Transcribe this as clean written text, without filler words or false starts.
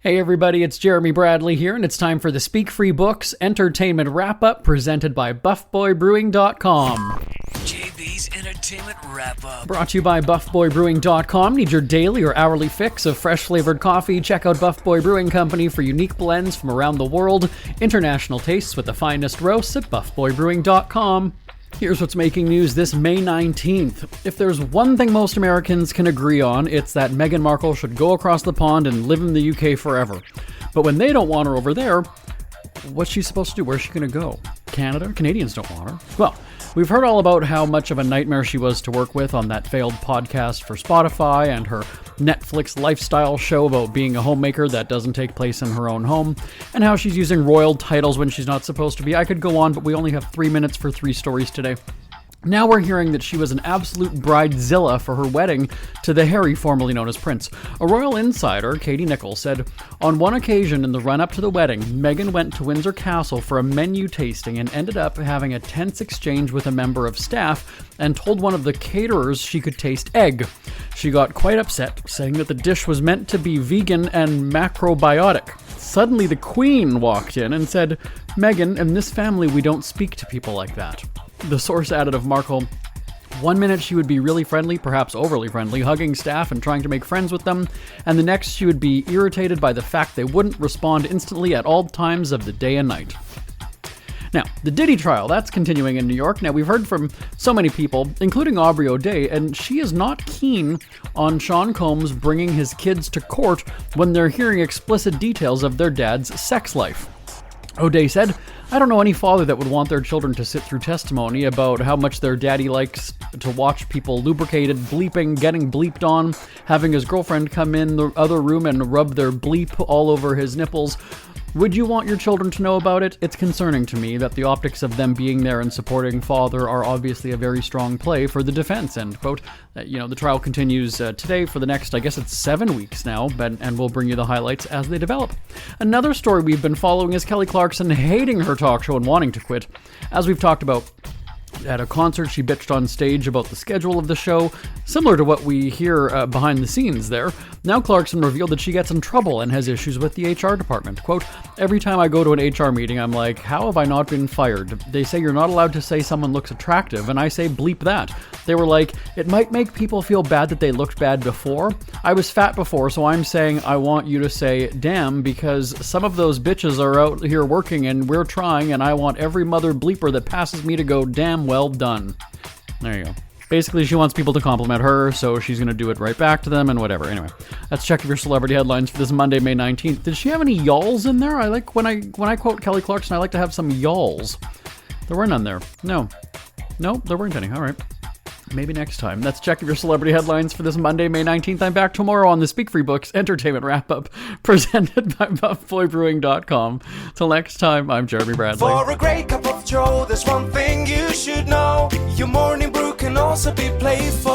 Hey everybody, it's Jeremy Bradley here, and it's time for the Speak Free Books Entertainment Wrap-Up presented by BuffBoyBrewing.com. JB's Entertainment Wrap-Up. Brought to you by BuffBoyBrewing.com. Need your daily or hourly fix of fresh-flavored coffee? Check out Buff Boy Brewing Company for unique blends from around the world. International tastes with the finest roasts at BuffBoyBrewing.com. Here's what's making news this May 19th. If there's one thing most Americans can agree on, it's that Meghan Markle should go across the pond and live in the UK forever. But when they don't want her over there, what's she supposed to do? Where's she going to go? Canada? Canadians don't want her. Well, we've heard all about how much of a nightmare she was to work with on that failed podcast for Spotify and her Netflix lifestyle show about being a homemaker that doesn't take place in her own home, and how she's using royal titles when she's not supposed to be. I could go on, but we only have 3 minutes for 3 stories today. Now we're hearing that she was an absolute bridezilla for her wedding to the Harry formerly known as Prince. A royal insider, Katie Nichols, said, on one occasion in the run-up to the wedding, Meghan went to Windsor Castle for a menu tasting and ended up having a tense exchange with a member of staff and told one of the caterers she could taste egg. She got quite upset, saying that the dish was meant to be vegan and macrobiotic. Suddenly the Queen walked in and said, Meghan, in this family we don't speak to people like that. The source added of Markle, one minute she would be really friendly, perhaps overly friendly, hugging staff and trying to make friends with them, and the next she would be irritated by the fact they wouldn't respond instantly at all times of the day and night. Now, the Diddy trial, that's continuing in New York. Now, we've heard from so many people, including Aubrey O'Day, and she is not keen on Sean Combs bringing his kids to court when they're hearing explicit details of their dad's sex life. O'Day said, I don't know any father that would want their children to sit through testimony about how much their daddy likes to watch people lubricated, bleeping, getting bleeped on, having his girlfriend come in the other room and rub their bleep all over his nipples. Would you want your children to know about it? It's concerning to me that the optics of them being there and supporting father are obviously a very strong play for the defense, end quote. The trial continues today for the next, I guess it's 7 weeks now, and we'll bring you the highlights as they develop. Another story we've been following is Kelly Clarkson hating her talk show and wanting to quit. As we've talked about, at a concert, she bitched on stage about the schedule of the show, similar to what we hear behind the scenes there. Now Clarkson revealed that she gets in trouble and has issues with the HR department. Quote, every time I go to an HR meeting, I'm like, how have I not been fired? They say you're not allowed to say someone looks attractive, and I say bleep that. They were like, it might make people feel bad that they looked bad before. I was fat before, so I'm saying I want you to say damn, because some of those bitches are out here working and we're trying, and I want every mother bleeper that passes me to go damn well done. There you go. Basically, she wants people to compliment her, so she's going to do it right back to them and whatever. Anyway, let's check your celebrity headlines for this Monday, May 19th. Did she have any y'alls in there? I like when I quote Kelly Clarkson, I like to have some y'alls. There were none there. No, there weren't any. All right. Maybe next time. Let's check your celebrity headlines for this Monday, May 19th. I'm back tomorrow on the Speak Free Books Entertainment Wrap-Up presented by BuffBoyBrewing.com. Till next time, I'm Jeremy Bradley. For a great cup of joe, there's one thing you should know. Your morning brew can also be playful.